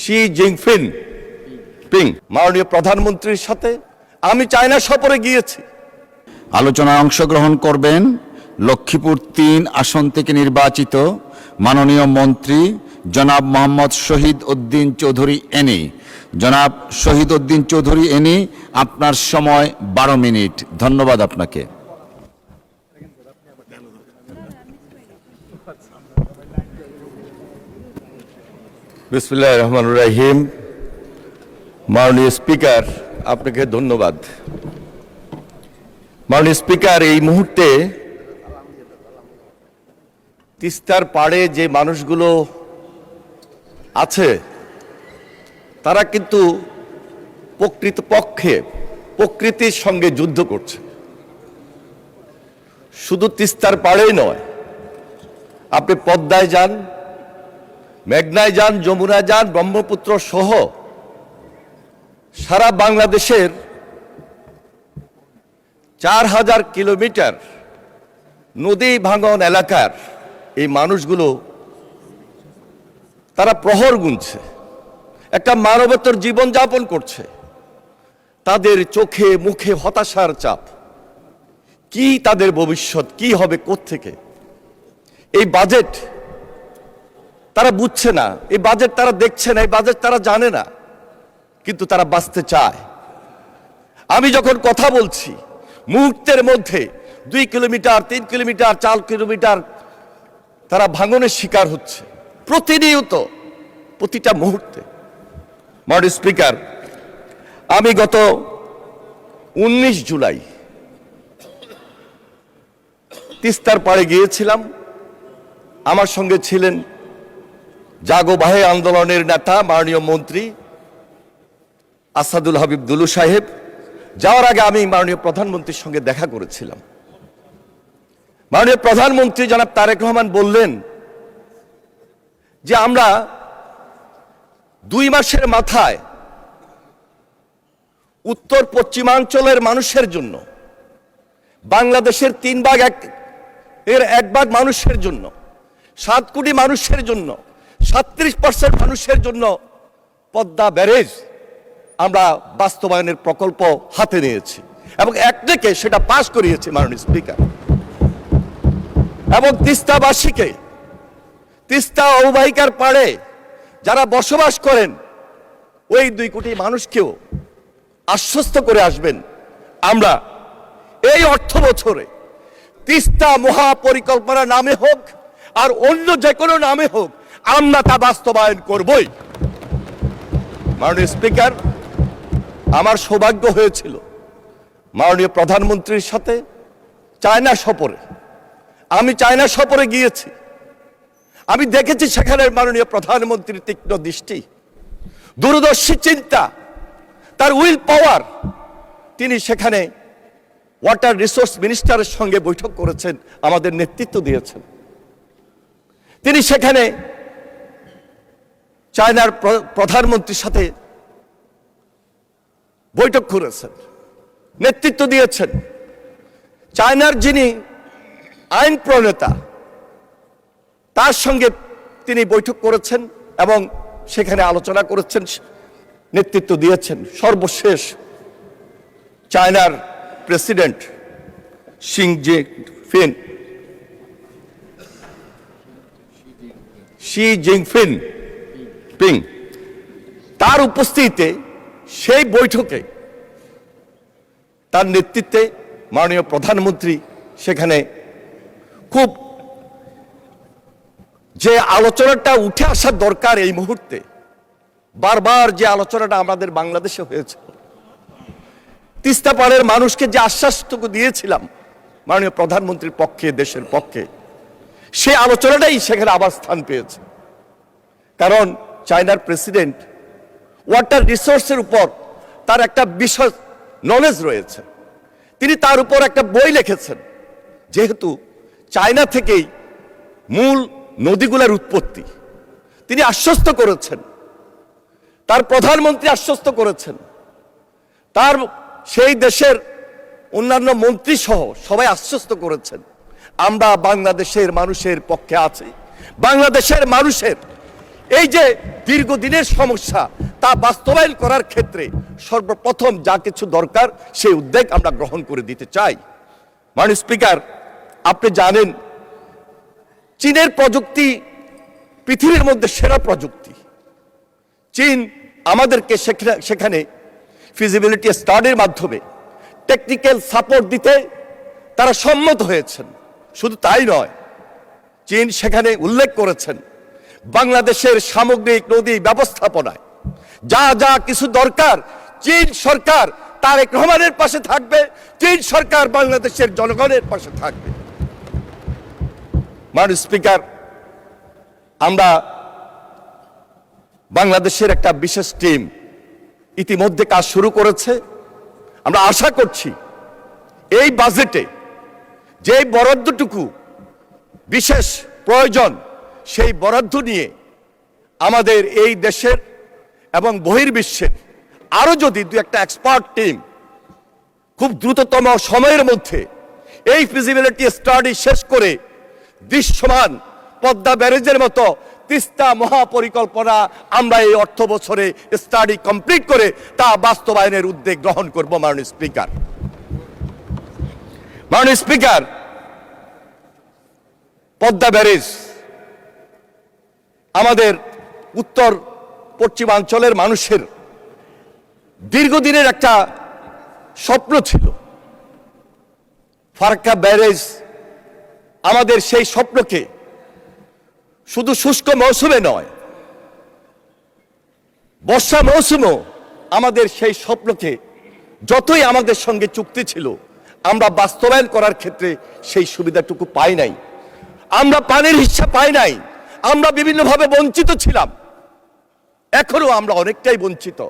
Xi Jinping মাননীয় প্রধানমন্ত্রীর সাথে আমি চায়না সফরে গিয়েছি। আলোচনায় অংশগ্রহণ করবেন লক্ষ্মীপুর ৩ আসন থেকে নির্বাচিত মাননীয় মন্ত্রী জনাব মোহাম্মদ শহীদ উদ্দিন চৌধুরী এনি। জনাব শহীদ উদ্দিন চৌধুরী এনি, আপনার সময় 12 মিনিট। ধন্যবাদ আপনাকে। বিসমিল্লাহির রহমানির রহিম। মাননীয় স্পিকার, আপনাকে ধন্যবাদ। মাননীয় স্পিকার, এই মুহূর্তে তিস্তার পাড়ে যে মানুষগুলো আছে তারা কিন্তু প্রকৃতপক্ষে প্রকৃতির সঙ্গে যুদ্ধ করছে। শুধু তিস্তার পাড়েই নয়, আপনি পদ্মায় যান, মেঘনায় যান, যমুনায় যান, ব্রহ্মপুত্র সহ সারা বাংলাদেশের 4000 কিলোমিটার নদী ভাঙন এলাকার এই মানুষগুলো তারা প্রহর গুনছে, একটা মানবতর জীবনযাপন করছে। তাদের চোখে মুখে হতাশার চাপ। কি তাদের ভবিষ্যৎ, কি হবে কোত্থেকে? এই বাজেট তারা বুঝছে না, এই বাজেট তারা দেখছে না, এই বাজেট তারা জানে না, কিন্তু তারা বাঁচতে চায়। আমি যখন কথা বলছি, মুহূর্তের মধ্যে 2 কিলোমিটার, 3 কিলোমিটার, 4 কিলোমিটার তারা ভাঙনের শিকার হচ্ছে প্রতিনিয়ত, প্রতিটা মুহূর্তে। মাননীয় স্পিকার, আমি গত 19 জুলাই তিস্তার পাড়ে গিয়েছিলাম। আমার সঙ্গে ছিলেন জাগো বাহে আন্দোলনের নেতা মাননীয় মন্ত্রী আসাদুল হাবিব দুলু সাহেব। যাওয়ার আগে আমি মাননীয় প্রধানমন্ত্রীর সঙ্গে দেখা করেছিলাম। মাননীয় প্রধানমন্ত্রী জনাব তারেক রহমান বললেন যে আমরা 2 মাসের মাথায় উত্তর পশ্চিমাঞ্চলের মানুষের জন্য, বাংলাদেশের 3 ভাগ এর 1 ভাগ মানুষের জন্য, 7 কোটি মানুষের জন্য, 37% মানুষের জন্য পদ্মা ব্যারেজ আমরা বাস্তবায়নের প্রকল্প হাতে নিয়েছি এবং একদিকে সেটা পাশ করিয়েছি মাননীয় স্পিকার। এবং তিস্তাবাসীকে, তিস্তা অববাহিকার পাড়ে যারা বসবাস করেন ওই 2 কোটি মানুষকেও আশ্বস্ত করে আসবেন, আমরা এই অর্থ বছরে তিস্তা মহাপরিকল্পনা নামে হোক আর অন্য যে কোনো নামে হোক, আমরা তা বাস্তবায়ন করবই। মাননীয় স্পিকার, আমার সৌভাগ্য হয়েছিল মাননীয় প্রধানমন্ত্রীর সাথে চায়না সফরে। আমি চায়না সফরে গিয়েছি, আমি দেখেছি সেখানের মাননীয় প্রধানমন্ত্রীর তীক্ষ্ণ দৃষ্টি, দূরদর্শী চিন্তা, তার উইল পাওয়ার। তিনি সেখানে ওয়াটার রিসোর্স মিনিস্টারের সঙ্গে বৈঠক করেছেন, আমাদের নেতৃত্ব দিয়েছেন। তিনি সেখানে চায়নার প্রধানমন্ত্রীর সাথে বৈঠক করেছেন, নেতৃত্ব দিয়েছেন। চায়নার যিনি আইন প্রণেতা তার সঙ্গে তিনি বৈঠক করেছেন এবং সেখানে আলোচনা করেছেন, নেতৃত্ব দিয়েছেন। সর্বশেষ চায়নার প্রেসিডেন্ট শি জিনপিং তার উপস্থিতিতে সেই বৈঠকে তার নেতৃত্বে মাননীয় প্রধানমন্ত্রী সেখানে খুব যে আলোচনাটা উঠে আসার দরকার এই মুহূর্তে, বারবার যে আলোচনাটা আমাদের বাংলাদেশে হয়েছে, তিস্তা পাড়ের মানুষকে যে আশ্বাসটুকু দিয়েছিলাম মাননীয় প্রধানমন্ত্রীর পক্ষে, দেশের পক্ষে, সে আলোচনাটাই সেখানে আবার স্থান পেয়েছে। কারণ চায়নার প্রেসিডেন্ট ওয়াটার রিসোর্সের উপর তার একটা বিশেষ নলেজ রয়েছে। তিনি তার উপর একটা বই লিখেছেন, যেহেতু চায়না থেকেই মূল নদীগুলোর উৎপত্তি। তিনি আশ্বস্ত করেছেন, তার প্রধানমন্ত্রী আশ্বস্ত করেছেন, তার সেই দেশের অন্যান্য মন্ত্রী সহ সবাই আশ্বস্ত করেছেন, আমরা বাংলাদেশের মানুষের পক্ষে আছি বাংলাদেশের মানুষের এই যে দীর্ঘদিনের সমস্যা তা বাস্তবায়ন করার ক্ষেত্রে সর্বপ্রথম যা কিছু দরকার সেই উদ্যোগ আমরা গ্রহণ করে দিতে চাই। মাননীয় স্পিকার, আপনি জানেন চীনের প্রযুক্তি পৃথিবীর মধ্যে সেরা প্রযুক্তি। চীন আমাদেরকে সেখানে ফিজিবিলিটি স্টাডির মাধ্যমে টেকনিক্যাল সাপোর্ট দিতে তারা সম্মত হয়েছেন। শুধু তাই নয়, চীন সেখানে উল্লেখ করেছেন বাংলাদেশের সামগ্রিক নদী ব্যবস্থাপনায় যা যা কিছু দরকার চীন সরকার তারেক রহমানের পাশে থাকবে, চীন সরকার বাংলাদেশের জনগণের পাশে থাকবে। মাননীয় স্পিকার, আমরা বাংলাদেশের একটা বিশেষ টিম ইতিমধ্যে কাজ শুরু করেছে। আমরা আশা করছি এই বাজেটে যে বরাদ্দটুকু বিশেষ প্রয়োজন সেই বরাদ্দ নিয়ে আমাদের এই দেশের এবং বহির্বিশ্বের আরো যদি দু একটা এক্সপার্ট টিম খুব দ্রুততম সময়ের মধ্যে এই ফিজিবিলিটি স্টাডি শেষ করে দৃশ্যমান পদ্মা ব্যারেজের মতো তিস্তা মহাপরিকল্পনা আমরা এই অর্থ বছরে স্টাডি কমপ্লিট করে তা বাস্তবায়নের উদ্যোগ গ্রহণ করব। মাননীয় স্পিকার, মাননীয় স্পিকার, পদ্মা ব্যারেজ আমাদের উত্তর পশ্চিমাঞ্চলের মানুষের দীর্ঘদিনের একটা স্বপ্ন ছিল। ফারাক্কা ব্যারেজ আমাদের সেই স্বপ্নকে শুধু শুষ্ক মৌসুমে নয়, বর্ষা মৌসুমও আমাদের সেই স্বপ্নকে যতই আমাদের সঙ্গে চুক্তি ছিল আমরা বাস্তবায়ন করার ক্ষেত্রে সেই সুবিধাটুকু পাই নাই। আমরা পানির হিস্সা পাই নাই। আমরা বিভিন্নভাবে বঞ্চিত ছিলাম। এখনো আমরা অনেকটাই বঞ্চিত।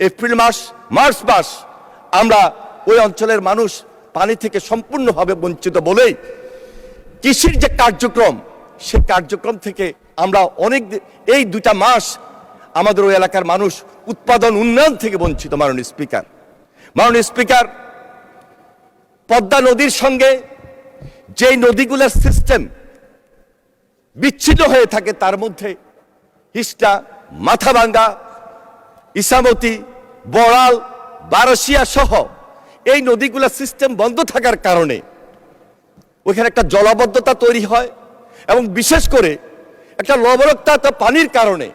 এপ্রিল মাস, মার্চ মাস আমরা ওই অঞ্চলের মানুষ পানি থেকে সম্পূর্ণভাবে বঞ্চিত বলেই কৃষির যে কার্যক্রম সেই কার্যক্রম থেকে আমরা এই দুটা মাস আমাদের ওই এলাকার মানুষ উৎপাদন উন্নয়ন থেকে বঞ্চিত। মাননীয় স্পিকার, মাননীয় স্পিকার, পদ্মা নদীর সঙ্গে যে নদীগুলোর সিস্টেম বিচ্ছিন্ন হয়ে থাকে তার মধ্যে হিস্টা, মাথাভাঙ্গা, ইসামতি, বড়াল, বারসিয়া সহ এই নদীগুলোর সিস্টেম বন্ধ থাকার কারণে ওইখানে একটা জলাবদ্ধতা তৈরি হয় এবং বিশেষ করে একটা লবণাক্ত পানির কারণে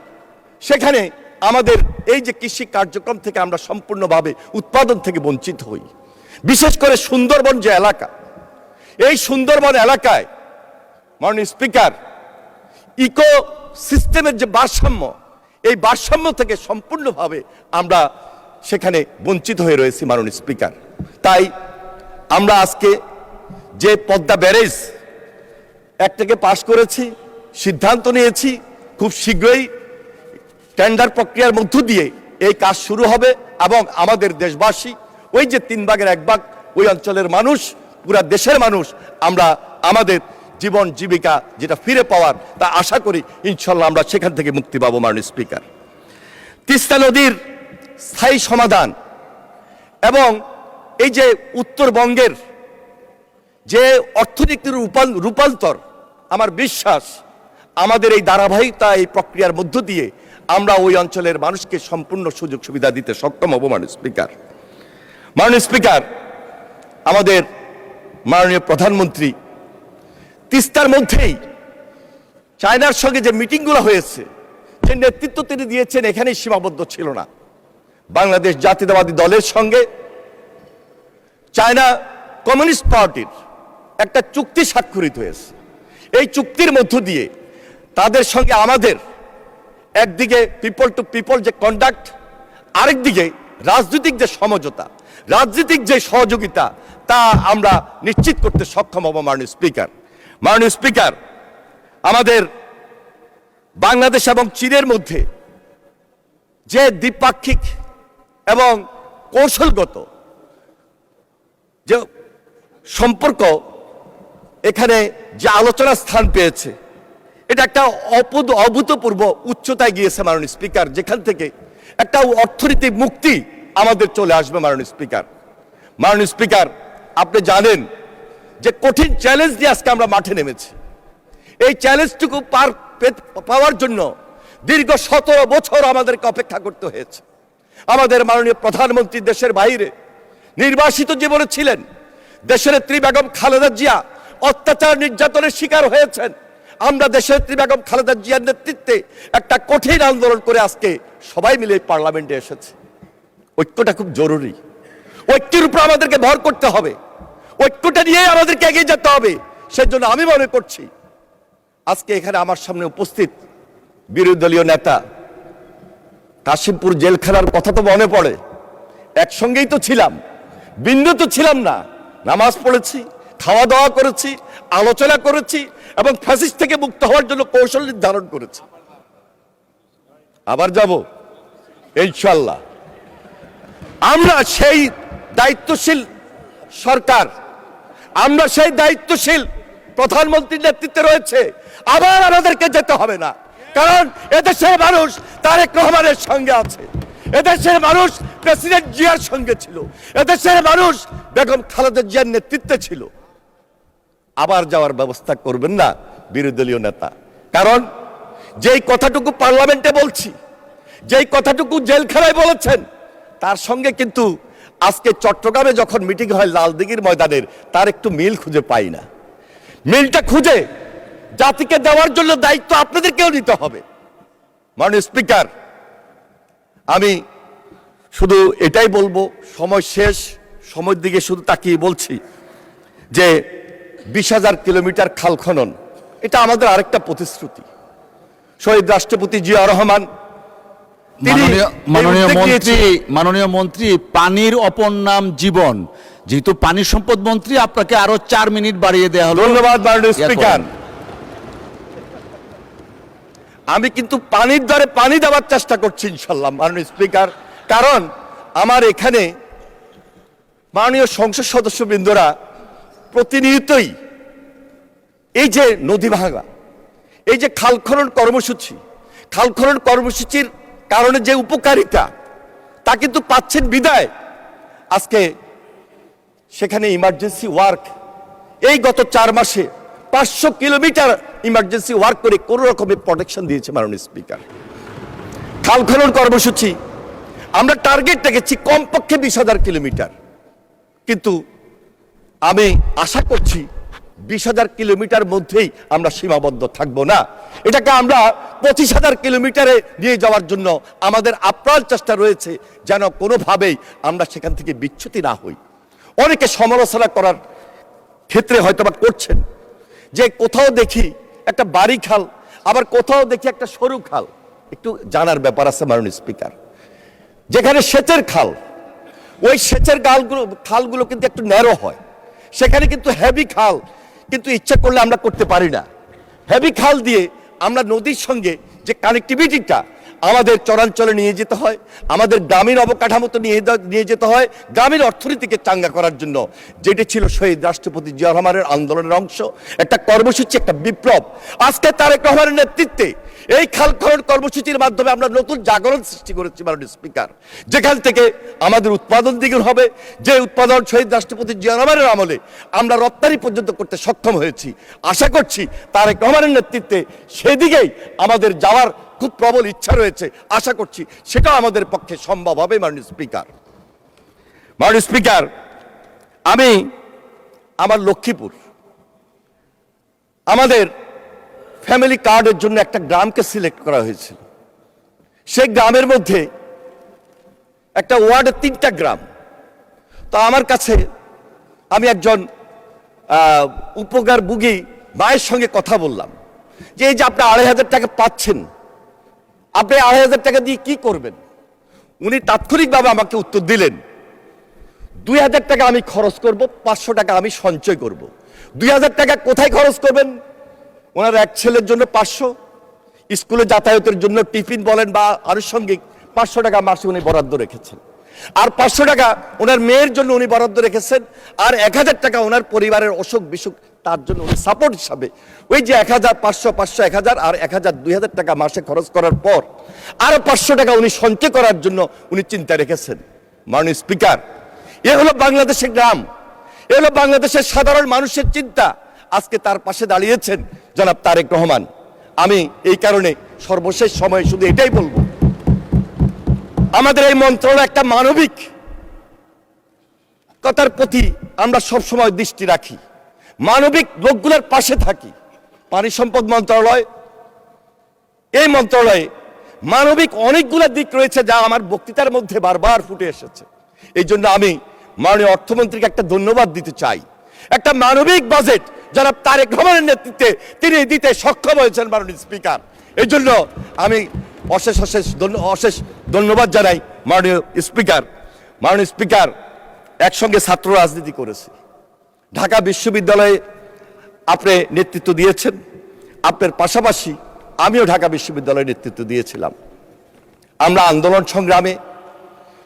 সেখানে আমাদের এই যে কৃষি কার্যক্রম থেকে আমরা সম্পূর্ণভাবে উৎপাদন থেকে বঞ্চিত হই। বিশেষ করে সুন্দরবন যে এলাকা, এই সুন্দরবন এলাকায় মাননীয় স্পিকার ইকো সিস্টেমের যে ভারসাম্য, এই ভারসাম্য থেকে সম্পূর্ণভাবে আমরা সেখানে বঞ্চিত হয়ে রয়েছি। মাননীয় স্পিকার, তাই আমরা আজকে যে পদ্মা ব্যারেজ একটাকে পাশ করেছি, সিদ্ধান্ত নিয়েছি খুব শীঘ্রই টেন্ডার প্রক্রিয়ার মধ্য দিয়ে এই কাজ শুরু হবে এবং আমাদের দেশবাসী ওই যে 3 ভাগের 1 ভাগ ওই অঞ্চলের মানুষ, পুরা দেশের মানুষ আমরা আমাদের জীবন জীবিকা যেটা ফিরে পাওয়ার তা আশা করি ইনশাল্লাহ আমরা সেখান থেকে মুক্তি পাবো। মাননীয় স্পিকার, তিস্তা নদীর স্থায়ী সমাধান এবং এই যে উত্তরবঙ্গের যে অর্থনীতির রূপান্তর, আমার বিশ্বাস আমাদের এই ধারাবাহিকতা এই প্রক্রিয়ার মধ্য দিয়ে আমরা ওই অঞ্চলের মানুষকে সম্পূর্ণ সুযোগ সুবিধা দিতে সক্ষম হব। মাননীয় স্পিকার, মাননীয় স্পিকার, আমাদের মাননীয় প্রধানমন্ত্রী তিস্তার মধ্যেই চায়নার সঙ্গে যে মিটিংগুলো হয়েছে, যে নেতৃত্ব তিনি দিয়েছেন এখানেই সীমাবদ্ধ ছিল না। বাংলাদেশ জাতীয়তাবাদী দলের সঙ্গে চায়না কমিউনিস্ট পার্টির একটা চুক্তি স্বাক্ষরিত হয়েছে। এই চুক্তির মধ্য দিয়ে তাদের সঙ্গে আমাদের একদিকে পিপল টু পিপল যে কন্ডাক্ট, আরেকদিকে রাজনৈতিক যে সমঝোতা, রাজনৈতিক যে সহযোগিতা তা আমরা নিশ্চিত করতে সক্ষম হব। মাননীয় স্পিকার, মাননীয় স্পিকার, আমাদের বাংলাদেশ এবং চীনের মধ্যে যে দ্বিপাক্ষিক এবং কৌশলগত যে সম্পর্ক এখানে যে আলোচনা স্থান পেয়েছে, এটা একটা অভূতপূর্ব উচ্চতায় গিয়েছে। মাননীয় স্পিকার, যেখান থেকে একটা অর্থনৈতিক মুক্তি আমাদের চলে আসবে। মাননীয় স্পিকার, মাননীয় স্পিকার, আপনি জানেন যে কঠিন চ্যালেঞ্জ নিয়ে আজকে আমরা মাঠে নেমেছি। এই চ্যালেঞ্জটুকু পাওয়ার জন্য দীর্ঘ 17 বছর আমাদেরকে অপেক্ষা করতে হয়েছে। আমাদের মাননীয় প্রধানমন্ত্রী দেশের বাইরে নির্বাসিত জীবনে ছিলেন। দেশনেত্রী বেগম খালেদা জিয়া অত্যাচার নির্যাতনের শিকার হয়েছেন। আমরা দেশনেত্রী বেগম খালেদা জিয়ার নেতৃত্বে একটা কঠিন আন্দোলন করে আজকে সবাই মিলে পার্লামেন্টে এসেছে। ঐক্যটা খুব জরুরি। ঐক্যের উপর আমাদেরকে ভর করতে হবে, ঐক্যটা নিয়ে আমাদেরকে এগিয়ে যেতে হবে। সেজন্য আমি মনে করছি আজকে এখানে আমার সামনে উপস্থিত বিরোধী দলীয় নেতা, কাশিমপুর জেলখানার কথা তো মনে পড়ে। একসঙ্গেই তো ছিলাম, ভিন্ন তো ছিলাম না। নামাজ পড়েছি, খাওয়া দাওয়া করেছি, আলোচনা করেছি এবং ফ্যাসিস্ট থেকে মুক্ত হওয়ার জন্য কৌশল নির্ধারণ করেছি। আবার যাব ইনশাআল্লাহ। আমরা সেই দায়িত্বশীল সরকার, আমরা সেই দায়িত্বশীল প্রধানমন্ত্রীর নেতৃত্বে রয়েছে। আবার আমাদেরকে যেতে হবে না, কারণ এদেশের মানুষ তারেক রহমানের সঙ্গে আছে, এদেশের মানুষ প্রেসিডেন্ট জিয়ার সঙ্গে ছিল, এদেশের মানুষ বেগম খালেদা জিয়ার নেতৃত্বে ছিল। আবার যাওয়ার ব্যবস্থা করবেন না বিরোধী দলীয় নেতা। কারণ যেই কথাটুকু পার্লামেন্টে বলছি, যেই কথাটুকু জেলখানায় বলেছেন, তার সঙ্গে কিন্তু আজকে চট্টগ্রামে যখন মিটিং হয় লালদিঘির ময়দানের, তার একটু মিল খুঁজে পাই না। মিলটা খুঁজে জাতিকে দেওয়ার জন্য দায়িত্ব আপনাদেরকেও নিতে হবে। মাননীয় স্পিকার, আমি শুধু এটাই বলবো, সময় শেষ, সময়ের দিকে শুধু তাকিয়ে বলছি যে 20,000 কিলোমিটার খাল খনন, এটা আমাদের arekta প্রতিশ্রুতি। শহীদ রাষ্ট্রপতি জিয়া রহমান মাননীয় মন্ত্রী, পানির অপর নাম জীবন। যেহেতু পানি সম্পদ মন্ত্রী, আপনাকে আরো 4 মিনিট বাড়িয়ে দেওয়া হলো। ধন্যবাদ মাননীয় স্পিকার। আমি কিন্তু পানির দ্বারে পানি দেওয়ার চেষ্টা করছি ইনশাল্লাহ মাননীয় স্পিকার। কারণ আমার এখানে মাননীয় সংসদ সদস্যবৃন্দরা প্রতিনিয়তই এই যে নদী ভাঙা, এই যে খাল খনন কর্মসূচির কারণে যে উপকারিতা, তা কিন্তু পাচ্ছেন বিদায় আজকে সেখানে ইমার্জেন্সি ওয়ার্ক এই গত 4 মাসে 500 কিলোমিটার ইমার্জেন্সি ওয়ার্ক করে কোন রকমের প্রোটেকশন দিয়েছে মাননীয় স্পিকার। খাল খনন কর্মসূচি আমরা টার্গেট রেখেছি কমপক্ষে 20,000 কিলোমিটার, কিন্তু আমি আশা করছি 20,000 কিলোমিটার মধ্যেই আমরা সীমাবদ্ধ থাকবো না। এটাকে আমরা 25,000 কিলোমিটারে নিয়ে যাওয়ার জন্য আমাদের আপ্রাণ চেষ্টা রয়েছে, যেন কোনোভাবেই আমরা সেখান থেকে বিচ্যুতি না হই। অনেকে সমালোচনা করার ক্ষেত্রে হয়তোবা করছেন যে কোথাও দেখি একটা বাড়ি খাল, আবার কোথাও দেখি একটা সরু খাল। একটু জানার ব্যাপার আছে মাননীয় স্পিকার, যেখানে সেচের খাল, ওই সেচের খালগুলো কিন্তু একটু ন্যারো হয়, সেখানে কিন্তু হেভি খাল কিন্তু ইচ্ছা করলে আমরা করতে পারি না। হেভি খাল দিয়ে আমরা নদীর সঙ্গে যে কানেক্টিভিটিটা আমাদের চরাঞ্চলে নিয়ে যেতে হয়, আমাদের গ্রামীণ অবকাঠামোতে নিয়ে যেতে হয়, গ্রামীণ অর্থনীতিকে চাঙ্গা করার জন্য, যেটি ছিল শহীদ রাষ্ট্রপতি জিয়া রহমানের আন্দোলনের অংশ, একটা কর্মসূচি, একটা বিপ্লব। আজকে তারেক রহমানের নেতৃত্বে এই খাল খনন কর্মসূচির মাধ্যমে আমরা নতুন জাগরণ সৃষ্টি করেছি মাননীয় স্পিকার, যেখান থেকে আমাদের উৎপাদন দ্বিগুণ হবে। যে উৎপাদন শহীদ রাষ্ট্রপতি জিয়া রহমানের আমলে আমরা রপ্তানি পর্যন্ত করতে সক্ষম হয়েছি, আশা করছি তারেক রহমানের নেতৃত্বে সেদিকেই আমাদের যাওয়ার খুব প্রবল ইচ্ছা রয়েছে। আশা করছি সেটাও আমাদের পক্ষে সম্ভব হবে মাননীয় স্পিকার। মাননীয় স্পিকার, আমি আমার লক্ষ্মীপুর, আমাদের ফ্যামিলি কার্ডের জন্য একটা গ্রামকে সিলেক্ট করা হয়েছিল। সেই গ্রামের মধ্যে একটা ওয়ার্ডে 3টা গ্রাম। তো আমার কাছে আমি একজন উপকারভোগী মায়ের সঙ্গে কথা বললাম যে এই যে আপনি 2,500 টাকা পাচ্ছেন, আপনি 2,500 টাকা দিয়ে কি করবেন? উনি তাৎক্ষণিকভাবে আমাকে উত্তর দিলেন, 2,000 টাকা আমি খরচ করব, 500 টাকা আমি সঞ্চয় করব। 2,000 টাকা কোথায় খরচ করবেন? ওনার এক ছেলের জন্য 500, স্কুলে যাতায়াতের জন্য টিফিন বলেন বা আনুষঙ্গিক 500 টাকা মাসে উনি বরাদ্দ রেখেছেন। আর 500 টাকা ওনার মেয়ের জন্য উনি বরাদ্দ রেখেছেন। আর 1,000 টাকা ওনার পরিবারের অসুখ বিসুখ, তার জন্য উনি সাপোর্ট হিসাবে ওই যে 1,000, 500, 500, 1,000 আর 1,000, 2,000 টাকা মাসে খরচ করার পর আরো 500 টাকা উনি সঞ্চয় করার জন্য উনি চিন্তা রেখেছেন। মাননীয় স্পিকার, এ হলো বাংলাদেশের গ্রাম, এ হলো বাংলাদেশের সাধারণ মানুষের চিন্তা। আজকে তার পাশে দাঁড়িয়েছেন জনাব তারেক রহমান। আমি এই কারণে সর্বশেষ সময়ে শুধু এটাই বলবো, আমাদের এই মন্ত্রণালয় একটা মানবিক কথার প্রতি আমরা সবসময় দৃষ্টি রাখি, মানবিক লোকগুলোর পাশে থাকি। পানি সম্পদ মন্ত্রণালয়, এই মন্ত্রণালয়ে মানবিক অনেকগুলো দিক রয়েছে যা আমার বক্তৃতার মধ্যে বারবার ফুটে এসেছে। এই জন্য আমি মাননীয় অর্থমন্ত্রীকে একটা ধন্যবাদ দিতে চাই। একটা মানবিক বাজেট যারা তারেক রহমানের নেতৃত্বে তিনি দিতে সক্ষম হয়েছেন মাননীয় স্পিকার। এই জন্য আমি অশেষ ধন্যবাদ জানাই মাননীয় স্পিকার। মাননীয় স্পিকার, একসঙ্গে ছাত্র রাজনীতি করেছি, ঢাকা বিশ্ববিদ্যালয়ে আপনি নেতৃত্ব দিয়েছেন, আপনার পাশাপাশি আমিও ঢাকা বিশ্ববিদ্যালয়ে নেতৃত্ব দিয়েছিলাম। আমরা আন্দোলন সংগ্রামে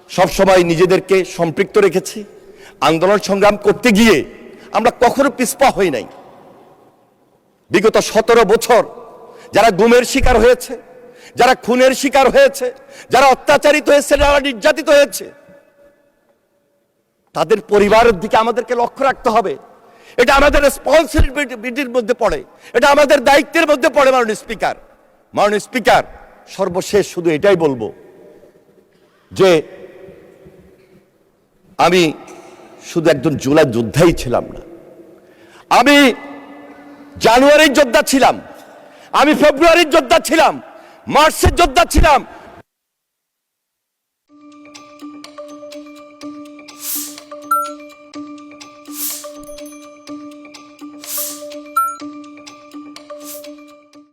সবসময় নিজেদেরকে সম্পৃক্ত রেখেছি। আন্দোলন সংগ্রাম করতে গিয়ে আমরা কখনো পিছপা হই নাই। বিগত 17 বছর যারা গুমের শিকার হয়েছে, যারা খুনের শিকার হয়েছে, যারা অত্যাচারিত হয়েছে, যারা নির্যাতিত হয়েছে, তাদের পরিবারের দিকে আমাদেরকে লক্ষ্য রাখতে হবে। এটা আমাদের রেসপন্সিবিলিটির মধ্যে পড়ে, এটা আমাদের দায়িত্বের মধ্যে পড়ে। মাননীয় স্পিকার, মাননীয় স্পিকার, সর্বশেষ শুধু এটাই বলবো যে আমি শুধু একজন জুলাই যোদ্ধাই ছিলাম না, আমি জানুয়ারির যোদ্ধা ছিলাম, আমি ফেব্রুয়ারির যোদ্ধা ছিলাম, মার্চের যোদ্ধা ছিলাম,